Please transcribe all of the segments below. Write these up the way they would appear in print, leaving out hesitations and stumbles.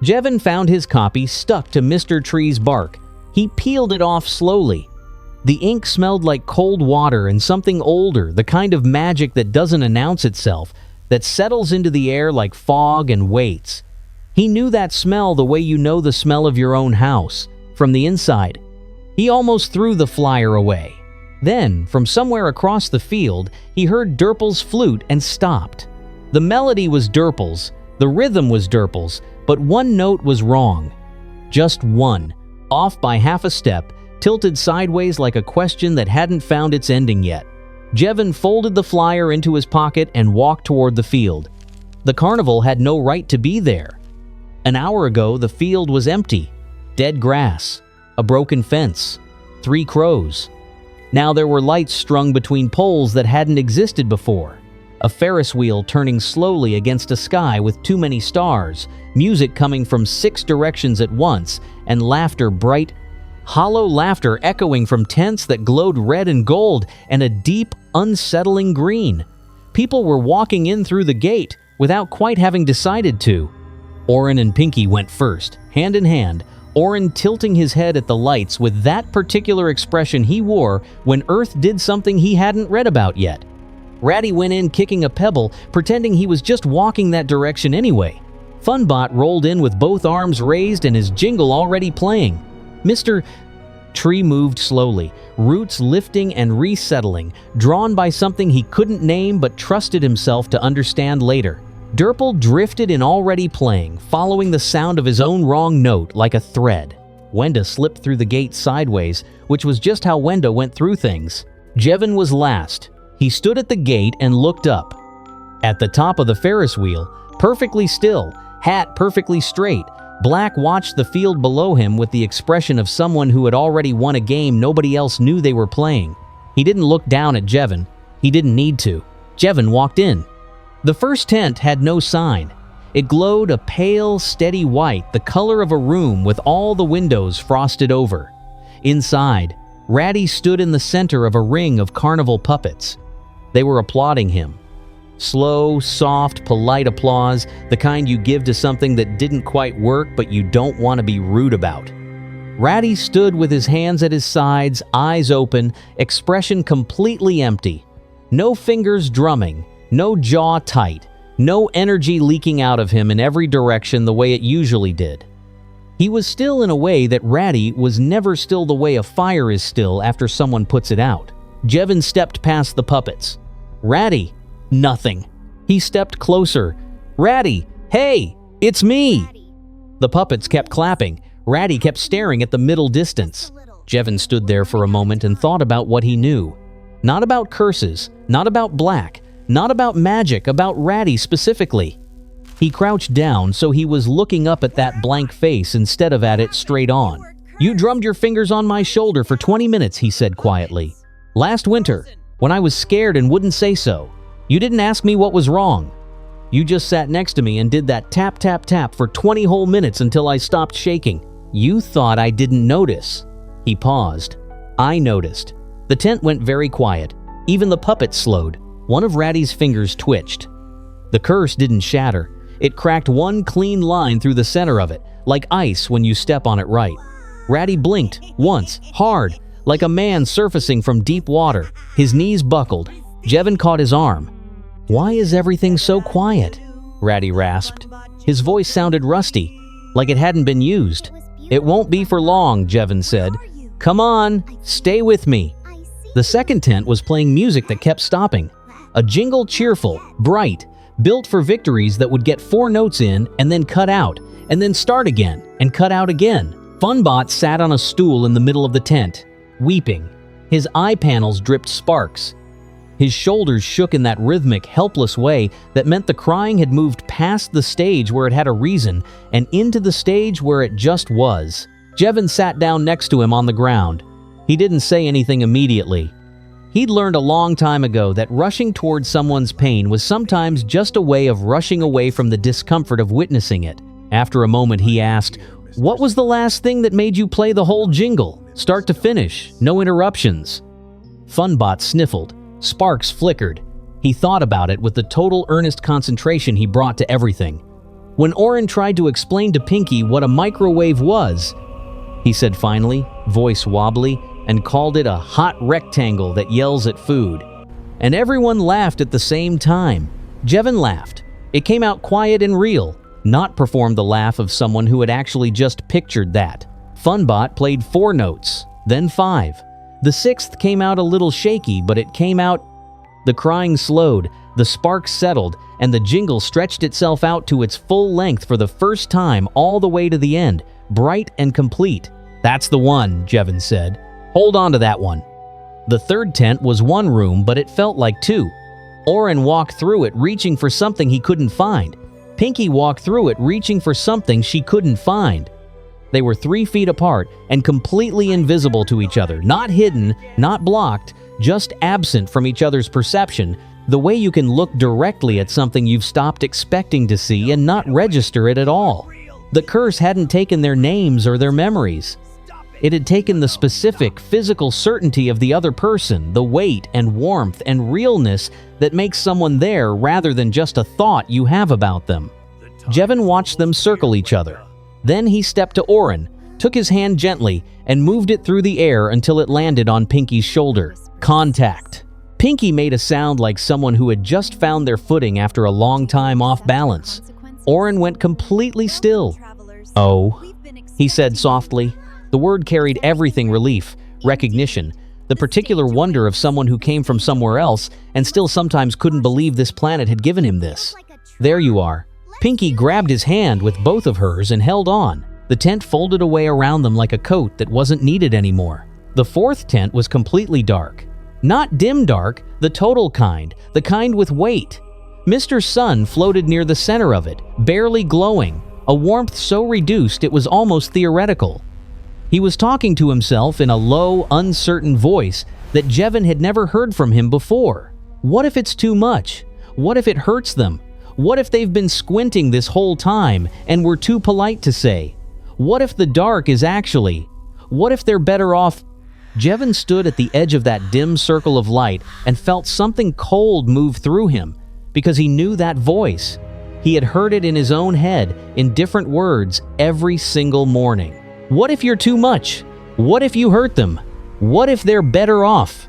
Jevin found his copy stuck to Mr. Tree's bark. He peeled it off slowly. The ink smelled like cold water and something older, the kind of magic that doesn't announce itself, that settles into the air like fog and waits. He knew that smell the way you know the smell of your own house, from the inside. He almost threw the flyer away. Then, from somewhere across the field, he heard Derple's flute and stopped. The melody was Derple's, the rhythm was Derple's, but one note was wrong. Just one, off by half a step, tilted sideways like a question that hadn't found its ending yet. Jevin folded the flyer into his pocket and walked toward the field. The carnival had no right to be there. An hour ago, the field was empty. Dead grass, a broken fence, 3 crows. Now there were lights strung between poles that hadn't existed before. A Ferris wheel turning slowly against a sky with too many stars, music coming from 6 directions at once, and laughter, bright, hollow laughter echoing from tents that glowed red and gold and a deep, unsettling green. People were walking in through the gate without quite having decided to. Orin and Pinky went first, hand in hand, Orin tilting his head at the lights with that particular expression he wore when Earth did something he hadn't read about yet. Ratty went in kicking a pebble, pretending he was just walking that direction anyway. Funbot rolled in with both arms raised and his jingle already playing. Mr. Tree moved slowly, roots lifting and resettling, drawn by something he couldn't name but trusted himself to understand later. Derple drifted in already playing, following the sound of his own wrong note like a thread. Wenda slipped through the gate sideways, which was just how Wenda went through things. Jevin was last. He stood at the gate and looked up. At the top of the Ferris wheel, perfectly still, hat perfectly straight, Black watched the field below him with the expression of someone who had already won a game nobody else knew they were playing. He didn't look down at Jevin. He didn't need to. Jevin walked in. The first tent had no sign. It glowed a pale, steady white, the color of a room with all the windows frosted over. Inside, Ratty stood in the center of a ring of carnival puppets. They were applauding him. Slow, soft, polite applause, the kind you give to something that didn't quite work but you don't want to be rude about. Ratty stood with his hands at his sides, eyes open, expression completely empty. No fingers drumming, no jaw tight, no energy leaking out of him in every direction the way it usually did. He was still in a way that Ratty was never still the way a fire is still after someone puts it out. Jevin stepped past the puppets. Ratty. Nothing. He stepped closer. Ratty, hey, it's me! The puppets kept clapping. Ratty kept staring at the middle distance. Jevin stood there for a moment and thought about what he knew. Not about curses, not about Black, not about magic, about Ratty specifically. He crouched down so he was looking up at that blank face instead of at it straight on. You drummed your fingers on my shoulder for 20 minutes, he said quietly. Last winter, when I was scared and wouldn't say so. You didn't ask me what was wrong. You just sat next to me and did that tap, tap, tap for 20 whole minutes until I stopped shaking. You thought I didn't notice. He paused. I noticed. The tent went very quiet. Even the puppet slowed. One of Ratty's fingers twitched. The curse didn't shatter. It cracked one clean line through the center of it, like ice when you step on it right. Ratty blinked, once, hard, like a man surfacing from deep water. His knees buckled. Jevin caught his arm. Why is everything so quiet? Ratty rasped. His voice sounded rusty, like it hadn't been used. It won't be for long, Jevin said. Come on, stay with me. The second tent was playing music that kept stopping. A jingle cheerful, bright, built for victories that would get 4 notes in and then cut out, and then start again and cut out again. Funbot sat on a stool in the middle of the tent, weeping. His eye panels dripped sparks. His shoulders shook in that rhythmic, helpless way that meant the crying had moved past the stage where it had a reason and into the stage where it just was. Jevin sat down next to him on the ground. He didn't say anything immediately. He'd learned a long time ago that rushing towards someone's pain was sometimes just a way of rushing away from the discomfort of witnessing it. After a moment, he asked, "What was the last thing that made you play the whole jingle? Start to finish, no interruptions." Funbot sniffled. Sparks flickered. He thought about it with the total earnest concentration he brought to everything. When Oren tried to explain to Pinky what a microwave was, he said finally, voice wobbly, and called it a hot rectangle that yells at food. And everyone laughed at the same time. Jevin laughed. It came out quiet and real, not performed the laugh of someone who had actually just pictured that. Funbot played 4 notes, then 5. The 6th came out a little shaky, but it came out. The crying slowed, the sparks settled, and the jingle stretched itself out to its full length for the first time all the way to the end, bright and complete. "That's the one," Jevin said. "Hold on to that one." The 3rd tent was 1 room, but it felt like 2. Oren walked through it reaching for something he couldn't find. Pinky walked through it reaching for something she couldn't find. They were 3 feet apart and completely invisible to each other, not hidden, not blocked, just absent from each other's perception, the way you can look directly at something you've stopped expecting to see and not register it at all. The curse hadn't taken their names or their memories. It had taken the specific physical certainty of the other person, the weight and warmth and realness that makes someone there rather than just a thought you have about them. Jevin watched them circle each other. Then he stepped to Oren, took his hand gently, and moved it through the air until it landed on Pinky's shoulder. Contact. Pinky made a sound like someone who had just found their footing after a long time off balance. Oren went completely still. "Oh," he said softly. The word carried everything: relief, recognition, the particular wonder of someone who came from somewhere else and still sometimes couldn't believe this planet had given him this. "There you are." Pinky grabbed his hand with both of hers and held on. The tent folded away around them like a coat that wasn't needed anymore. The 4th tent was completely dark. Not dim dark, the total kind, the kind with weight. Mr. Sun floated near the center of it, barely glowing, a warmth so reduced it was almost theoretical. He was talking to himself in a low, uncertain voice that Jevin had never heard from him before. What if it's too much? What if it hurts them? What if they've been squinting this whole time and were too polite to say? What if the dark is actually? What if they're better off? Jevin stood at the edge of that dim circle of light and felt something cold move through him because he knew that voice. He had heard it in his own head in different words every single morning. What if you're too much? What if you hurt them? What if they're better off?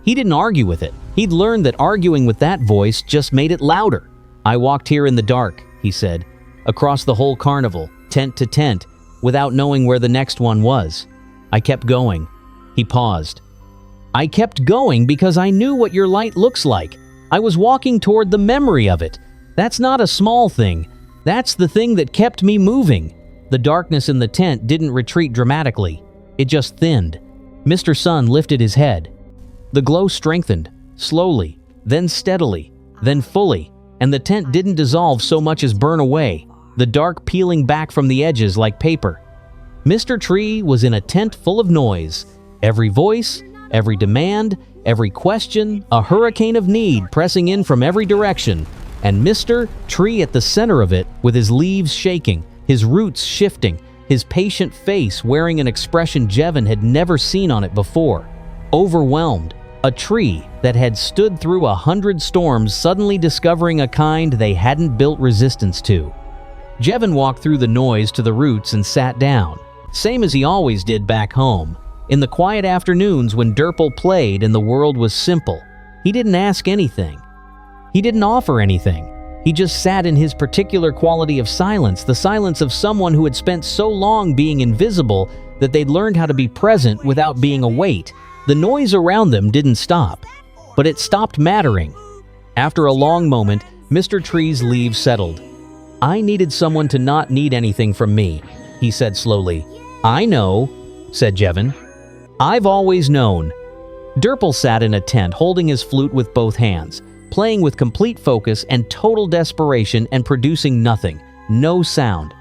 He didn't argue with it. He'd learned that arguing with that voice just made it louder. "I walked here in the dark," he said, "across the whole carnival, tent to tent, without knowing where the next one was. I kept going." He paused. "I kept going because I knew what your light looks like. I was walking toward the memory of it. That's not a small thing. That's the thing that kept me moving." The darkness in the tent didn't retreat dramatically. It just thinned. Mr. Sun lifted his head. The glow strengthened, slowly, then steadily, then fully, and the tent didn't dissolve so much as burn away, the dark peeling back from the edges like paper. Mr. Tree was in a tent full of noise. Every voice, every demand, every question, a hurricane of need pressing in from every direction, and Mr. Tree at the center of it with his leaves shaking, his roots shifting, his patient face wearing an expression Jevin had never seen on it before. Overwhelmed, a tree that had stood through 100 storms suddenly discovering a kind they hadn't built resistance to. Jevin walked through the noise to the roots and sat down, same as he always did back home. In the quiet afternoons when Derpel played and the world was simple, he didn't ask anything. He didn't offer anything. He just sat in his particular quality of silence, the silence of someone who had spent so long being invisible that they'd learned how to be present without being a weight. The noise around them didn't stop, but it stopped mattering. After a long moment, Mr. Tree's leaves settled. "I needed someone to not need anything from me," he said slowly. "I know," said Jevin. "I've always known." Derpel sat in a tent holding his flute with both hands, playing with complete focus and total desperation and producing nothing, no sound.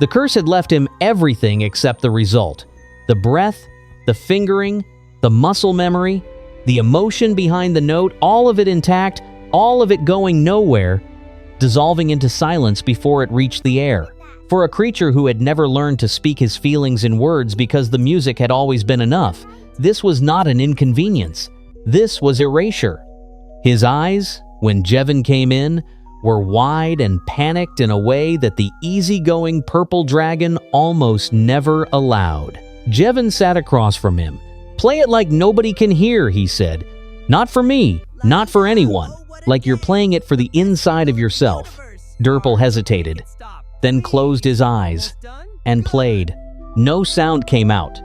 The curse had left him everything except the result. The breath, the fingering, the muscle memory, the emotion behind the note, all of it intact, all of it going nowhere, dissolving into silence before it reached the air. For a creature who had never learned to speak his feelings in words because the music had always been enough, this was not an inconvenience. This was erasure. His eyes, when Jevin came in, were wide and panicked in a way that the easygoing purple dragon almost never allowed. Jevin sat across from him. "Play it like nobody can hear," he said. "Not for me, not for anyone. Like you're playing it for the inside of yourself." Durple hesitated, then closed his eyes and played. No sound came out.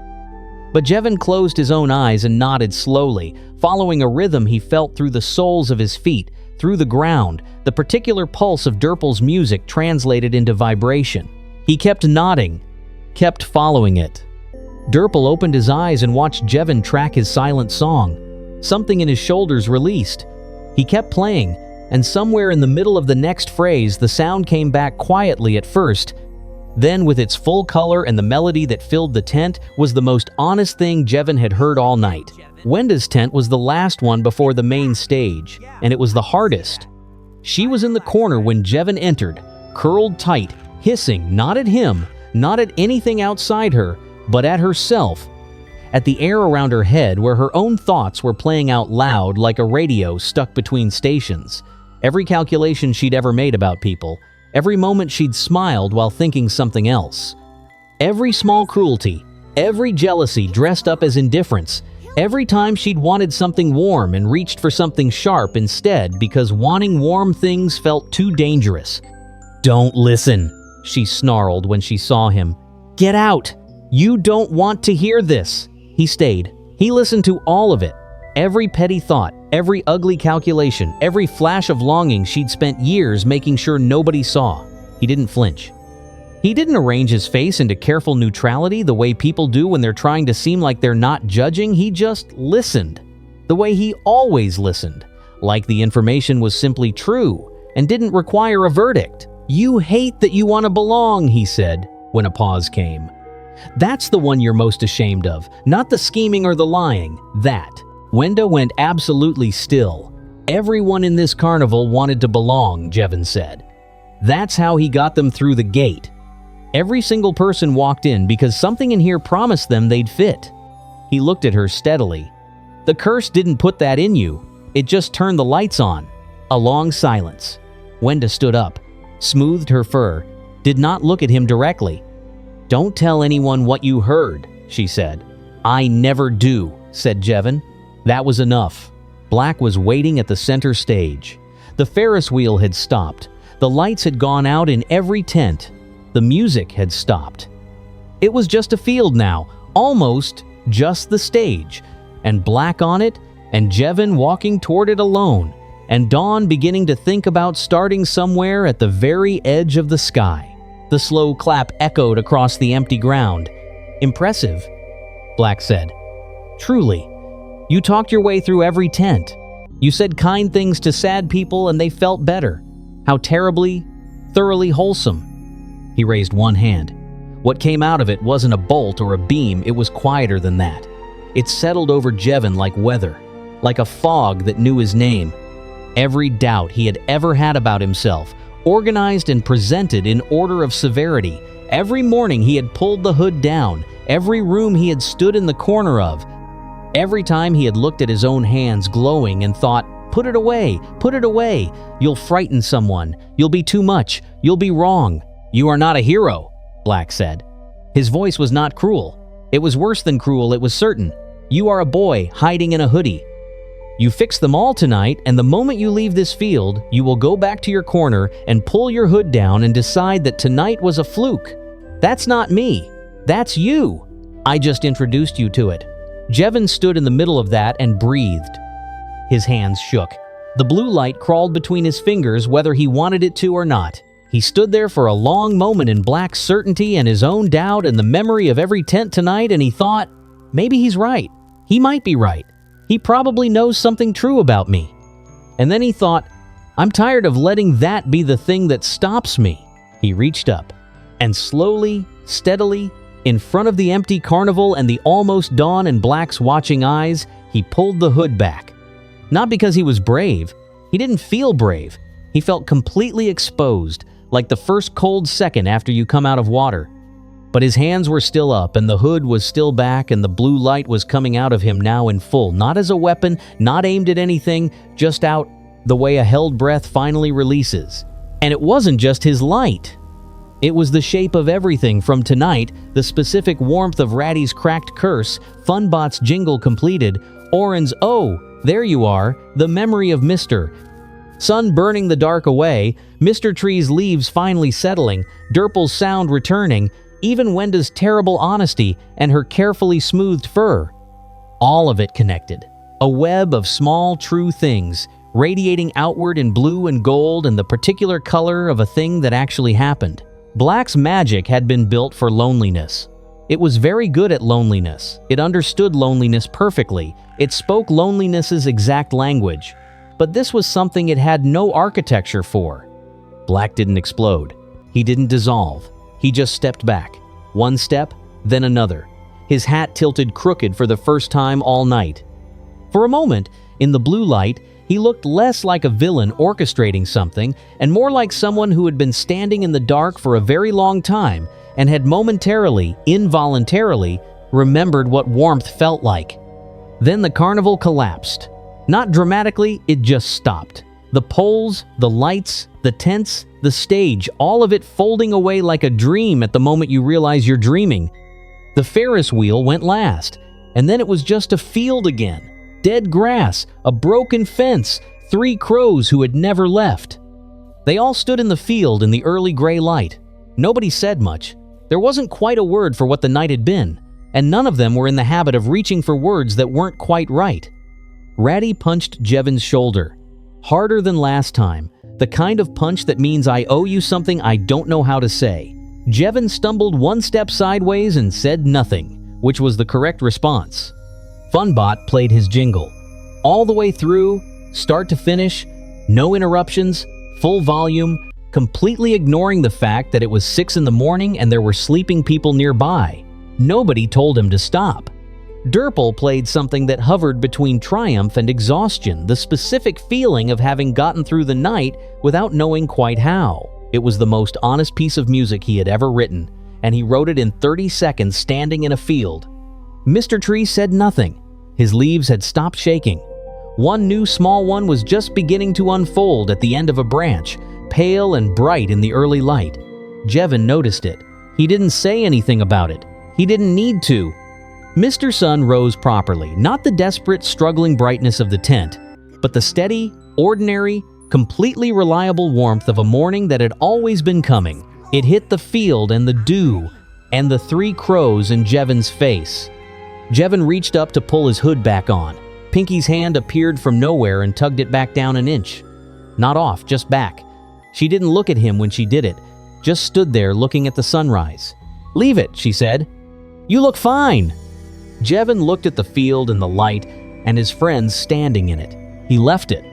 But Jevin closed his own eyes and nodded slowly, following a rhythm he felt through the soles of his feet, through the ground, the particular pulse of Durple's music translated into vibration. He kept nodding, kept following it. Durple opened his eyes and watched Jevin track his silent song. Something in his shoulders released. He kept playing, and somewhere in the middle of the next phrase, the sound came back quietly at first. Then, with its full color and the melody that filled the tent, was the most honest thing Jevin had heard all night. Wenda's tent was the last one before the main stage, and it was the hardest. She was in the corner when Jevin entered, curled tight, hissing not at him, not at anything outside her, but at herself, at the air around her head where her own thoughts were playing out loud like a radio stuck between stations. Every calculation she'd ever made about people, every moment she'd smiled while thinking something else. Every small cruelty, every jealousy dressed up as indifference, every time she'd wanted something warm and reached for something sharp instead because wanting warm things felt too dangerous. "Don't listen," she snarled when she saw him. "Get out! You don't want to hear this." He stayed. He listened to all of it. Every petty thought, every ugly calculation, every flash of longing she'd spent years making sure nobody saw. He didn't flinch. He didn't arrange his face into careful neutrality the way people do when they're trying to seem like they're not judging. He just listened. The way he always listened. Like the information was simply true and didn't require a verdict. "You hate that you want to belong," he said, when a pause came. "That's the one you're most ashamed of, not the scheming or the lying. That." Wenda went absolutely still. "Everyone in this carnival wanted to belong," Jevin said. "That's how he got them through the gate. Every single person walked in because something in here promised them they'd fit." He looked at her steadily. "The curse didn't put that in you. It just turned the lights on." A long silence. Wenda stood up, smoothed her fur, did not look at him directly. "Don't tell anyone what you heard," she said. "I never do," said Jevin. That was enough. Black was waiting at the center stage. The Ferris wheel had stopped. The lights had gone out in every tent. The music had stopped. It was just a field now, almost just the stage, and Black on it, and Jevin walking toward it alone, and Dawn beginning to think about starting somewhere at the very edge of the sky. The slow clap echoed across the empty ground. "Impressive," Black said. "Truly. You talked your way through every tent. You said kind things to sad people and they felt better. How terribly, thoroughly wholesome." He raised one hand. What came out of it wasn't a bolt or a beam, it was quieter than that. It settled over Jevin like weather, like a fog that knew his name. Every doubt he had ever had about himself, organized and presented in order of severity. Every morning he had pulled the hood down, every room he had stood in the corner of. Every time he had looked at his own hands glowing and thought, put it away, you'll frighten someone, you'll be too much, you'll be wrong. "You are not a hero," Black said. His voice was not cruel. It was worse than cruel, it was certain. "You are a boy hiding in a hoodie. You fix them all tonight, and the moment you leave this field, you will go back to your corner and pull your hood down and decide that tonight was a fluke. That's not me. That's you. I just introduced you to it." Jevin stood in the middle of that and breathed. His hands shook. The blue light crawled between his fingers whether he wanted it to or not. He stood there for a long moment in Black's certainty and his own doubt and the memory of every tent tonight, and he thought, maybe he's right. He might be right. He probably knows something true about me. And then he thought, I'm tired of letting that be the thing that stops me. He reached up, and slowly, steadily, in front of the empty carnival and the almost dawn in Black's watching eyes, he pulled the hood back. Not because he was brave. He didn't feel brave. He felt completely exposed, like the first cold second after you come out of water. But his hands were still up, and the hood was still back, and the blue light was coming out of him now in full, not as a weapon, not aimed at anything, just out the way a held breath finally releases. And it wasn't just his light. It was the shape of everything from tonight, the specific warmth of Ratty's cracked curse, Funbot's jingle completed, Oren's "Oh, there you are," the memory of Mr. Sun burning the dark away, Mr. Tree's leaves finally settling, Derple's sound returning, even Wenda's terrible honesty and her carefully smoothed fur. All of it connected. A web of small, true things, radiating outward in blue and gold and the particular color of a thing that actually happened. Black's magic had been built for loneliness. It was very good at loneliness. It understood loneliness perfectly. It spoke loneliness's exact language. But this was something it had no architecture for. Black didn't explode. He didn't dissolve. He just stepped back. One step, then another. His hat tilted crooked for the first time all night. For a moment, in the blue light, he looked less like a villain orchestrating something and more like someone who had been standing in the dark for a very long time and had momentarily, involuntarily, remembered what warmth felt like. Then the carnival collapsed. Not dramatically, it just stopped. The poles, the lights, the tents, the stage, all of it folding away like a dream at the moment you realize you're dreaming. The Ferris wheel went last, and then it was just a field again. Dead grass, a broken fence, 3 crows who had never left. They all stood in the field in the early gray light. Nobody said much. There wasn't quite a word for what the night had been, and none of them were in the habit of reaching for words that weren't quite right. Ratty punched Jevin's shoulder. Harder than last time, the kind of punch that means I owe you something I don't know how to say. Jevin stumbled one step sideways and said nothing, which was the correct response. Funbot played his jingle. All the way through, start to finish, no interruptions, full volume, completely ignoring the fact that it was 6 in the morning and there were sleeping people nearby. Nobody told him to stop. Derple played something that hovered between triumph and exhaustion, the specific feeling of having gotten through the night without knowing quite how. It was the most honest piece of music he had ever written, and he wrote it in 30 seconds standing in a field. Mr. Tree said nothing. His leaves had stopped shaking. One new small one was just beginning to unfold at the end of a branch, pale and bright in the early light. Jevin noticed it. He didn't say anything about it. He didn't need to. Mr. Sun rose properly, not the desperate, struggling brightness of the tent, but the steady, ordinary, completely reliable warmth of a morning that had always been coming. It hit the field and the dew and the 3 crows in Jevin's face. Jevin reached up to pull his hood back on. Pinky's hand appeared from nowhere and tugged it back down an inch. Not off, just back. She didn't look at him when she did it, just stood there looking at the sunrise. "Leave it," she said. "You look fine." Jevin looked at the field and the light and his friends standing in it. He left it.